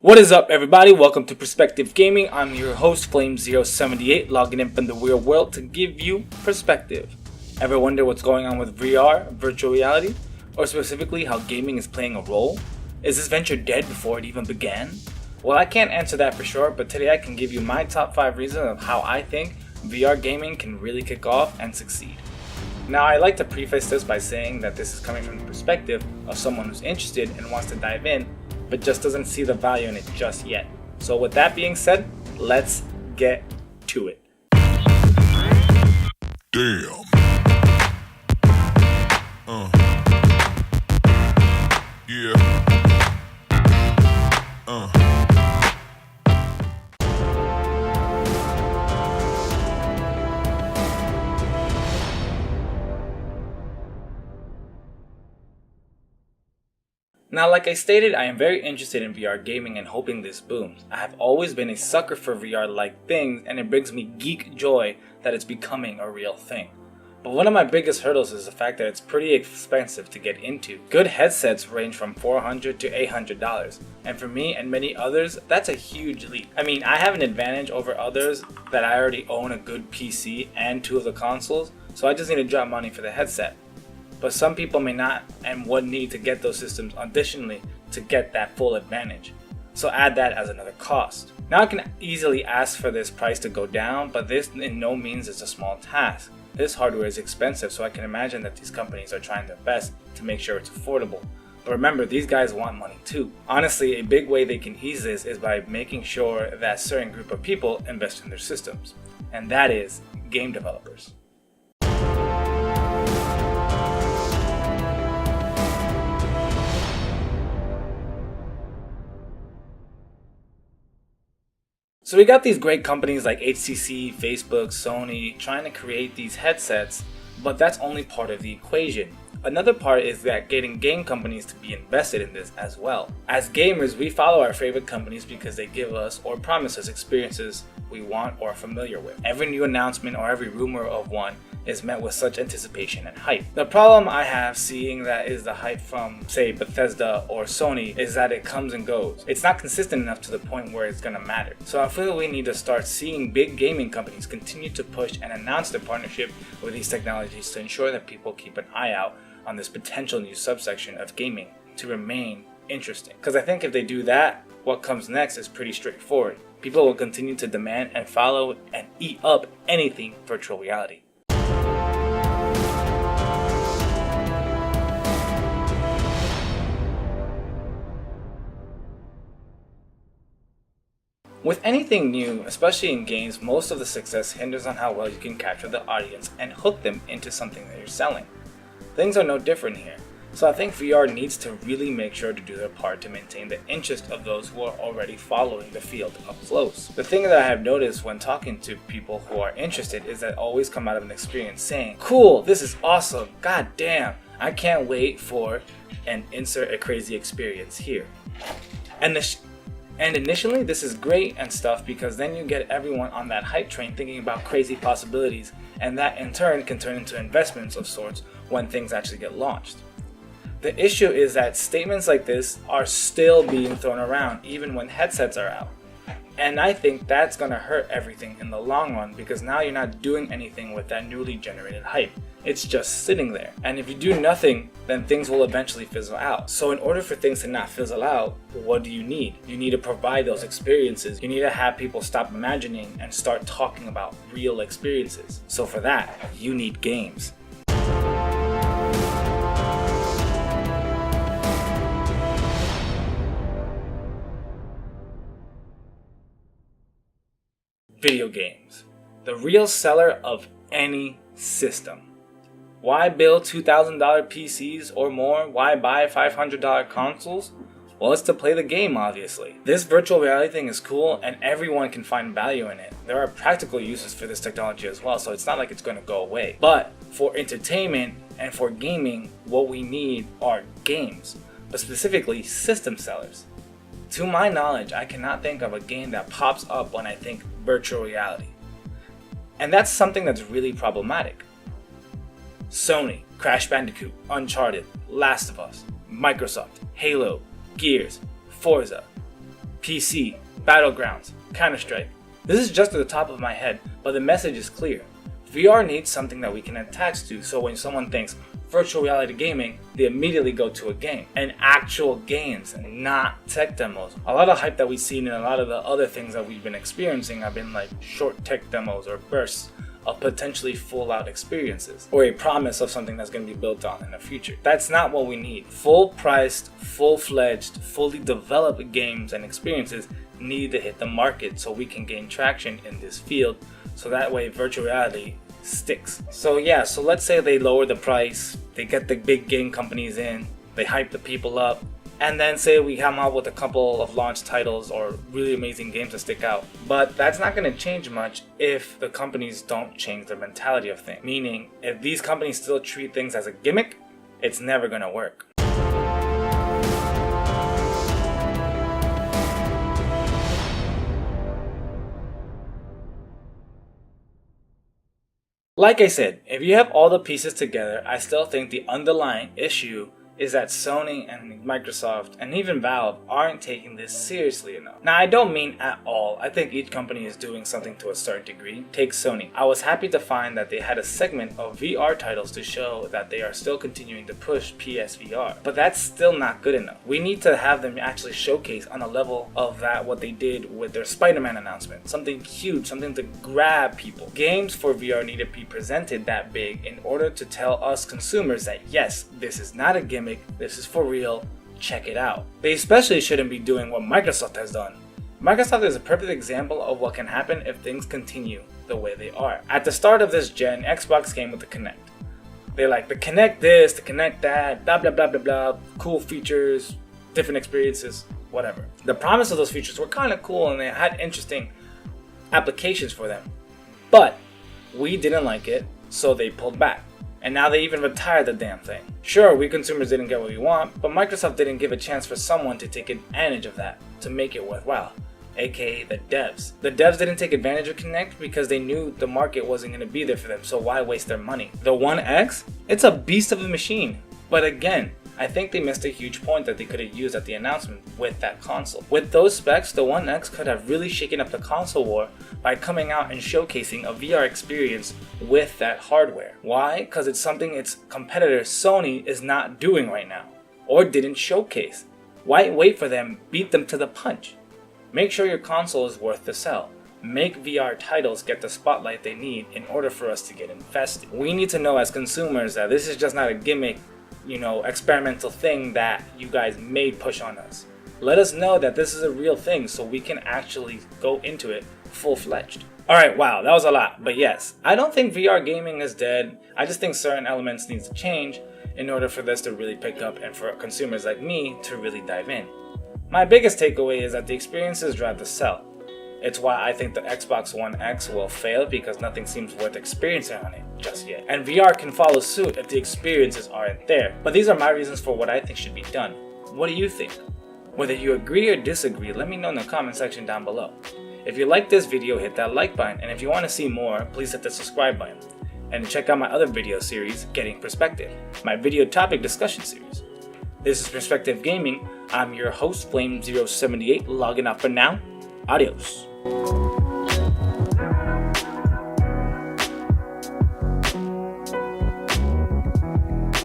What is up, everybody? Welcome to Perspective Gaming. I'm your host, Flame078, logging in from the real world to give you perspective. Ever wonder what's going on with VR, virtual reality, or specifically how gaming is playing a role? Is this venture dead before it even began? Well, I can't answer that for sure, but today I can give you my top 5 reasons of how I think VR gaming can really kick off and succeed. Now, I like to preface this by saying that this is coming from the perspective of someone who's interested and wants to dive in, but just doesn't see the value in it just yet. So with that being said, let's get to it. Damn. Yeah. Now, like I stated, I am very interested in VR gaming and hoping this booms. I have always been a sucker for VR-like things, and it brings me geek joy that it's becoming a real thing. But one of my biggest hurdles is the fact that it's pretty expensive to get into. Good headsets range from $400 to $800, and for me and many others, that's a huge leap. I mean, I have an advantage over others that I already own a good PC and 2 of the consoles, so I just need to drop money for the headset. But some people may not and would need to get those systems additionally to get that full advantage. So add that as another cost. Now I can easily ask for this price to go down, but this in no means is a small task. This hardware is expensive, so I can imagine that these companies are trying their best to make sure it's affordable. But remember, these guys want money too. Honestly, a big way they can ease this is by making sure that a certain group of people invest in their systems. And that is game developers. So we got these great companies like HTC, Facebook, Sony trying to create these headsets, but that's only part of the equation. Another part is that getting game companies to be invested in this as well. As gamers, we follow our favorite companies because they give us or promise us experiences we want or are familiar with. Every new announcement or every rumor of one is met with such anticipation and hype. The problem I have seeing that is the hype from, say, Bethesda or Sony is that it comes and goes. It's not consistent enough to the point where it's gonna matter. So I feel we need to start seeing big gaming companies continue to push and announce their partnership with these technologies to ensure that people keep an eye out on this potential new subsection of gaming to remain interesting. Because I think if they do that, what comes next is pretty straightforward. People will continue to demand and follow and eat up anything virtual reality. With anything new, especially in games, most of the success hinders on how well you can capture the audience and hook them into something that you're selling. Things are no different here, so I think VR needs to really make sure to do their part to maintain the interest of those who are already following the field up close. The thing that I have noticed when talking to people who are interested is that always come out of an experience saying, "Cool, this is awesome, god damn, I can't wait for," and insert a crazy experience here. And initially, this is great and stuff because then you get everyone on that hype train thinking about crazy possibilities, and that in turn can turn into investments of sorts when things actually get launched. The issue is that statements like this are still being thrown around even when headsets are out. And I think that's gonna hurt everything in the long run because now you're not doing anything with that newly generated hype. It's just sitting there. And if you do nothing, then things will eventually fizzle out. So in order for things to not fizzle out, what do you need? You need to provide those experiences. You need to have people stop imagining and start talking about real experiences. So for that, you need games. Video games, the real seller of any system. Why build $2,000 PCs or more? Why buy $500 consoles? Well, it's to play the game, obviously. This virtual reality thing is cool and everyone can find value in it. There are practical uses for this technology as well, so it's not like it's going to go away. But for entertainment and for gaming, what we need are games, but specifically system sellers. To my knowledge, I cannot think of a game that pops up when I think virtual reality. And that's something that's really problematic. Sony, Crash Bandicoot, Uncharted, Last of Us, Microsoft, Halo, Gears, Forza. PC, Battlegrounds, Counter-Strike. This is just at the top of my head, but the message is clear. VR needs something that we can attach to, so when someone thinks virtual reality gaming, they immediately go to a game. And actual games, and not tech demos. A lot of hype that we've seen in a lot of the other things that we've been experiencing have been like short tech demos or bursts of potentially full-out experiences, or a promise of something that's going to be built on in the future. That's not what we need. Full-priced, full-fledged, fully developed games and experiences need to hit the market so we can gain traction in this field, so that way virtual reality sticks. So let's say they lower the price, they get the big game companies in, they hype the people up, and then say we come out with a couple of launch titles or really amazing games to stick out. But that's not going to change much if the companies don't change their mentality of things. Meaning, if these companies still treat things as a gimmick, it's never going to work. Like I said, if you have all the pieces together, I still think the underlying issue is that Sony and Microsoft and even Valve aren't taking this seriously enough. Now, I don't mean at all. I think each company is doing something to a certain degree. Take Sony. I was happy to find that they had a segment of VR titles to show that they are still continuing to push PSVR. But that's still not good enough. We need to have them actually showcase on a level of that what they did with their Spider-Man announcement. Something huge, something to grab people. Games for VR need to be presented that big in order to tell us consumers that yes, this is not a gimmick, this is for real, check it out. They especially shouldn't be doing what Microsoft has done. Microsoft is a perfect example of what can happen if things continue the way they are. At the start of this gen, Xbox came with the Kinect. They're like, the Kinect this, the Kinect that, blah blah blah blah blah, cool features, different experiences, whatever. The promise of those features were kind of cool and they had interesting applications for them. But we didn't like it, so they pulled back. And now they even retired the damn thing. Sure, we consumers didn't get what we want, but Microsoft didn't give a chance for someone to take advantage of that, to make it worthwhile, aka the devs. The devs didn't take advantage of Kinect because they knew the market wasn't going to be there for them, so why waste their money? The One X? It's a beast of a machine, but again, I think they missed a huge point that they could have used at the announcement with that console. With those specs, the One X could have really shaken up the console war by coming out and showcasing a VR experience with that hardware. Why? Because it's something its competitor Sony is not doing right now, or didn't showcase. Why wait for them? Beat them to the punch. Make sure your console is worth the sell. Make VR titles get the spotlight they need in order for us to get invested. We need to know as consumers that this is just not a gimmick, experimental thing that you guys may push on us. Let us know that this is a real thing so we can actually go into it full-fledged. Alright, wow, that was a lot, but yes, I don't think VR gaming is dead. I just think certain elements need to change in order for this to really pick up and for consumers like me to really dive in. My biggest takeaway is that the experiences drive the sell. It's why I think the Xbox One X will fail because nothing seems worth experiencing on it just yet. And VR can follow suit if the experiences aren't there. But these are my reasons for what I think should be done. What do you think? Whether you agree or disagree, let me know in the comment section down below. If you like this video, hit that like button, and if you want to see more, please hit the subscribe button. And check out my other video series, Getting Perspective, my video topic discussion series. This is Perspective Gaming. I'm your host, Flame078, logging out for now. Adios.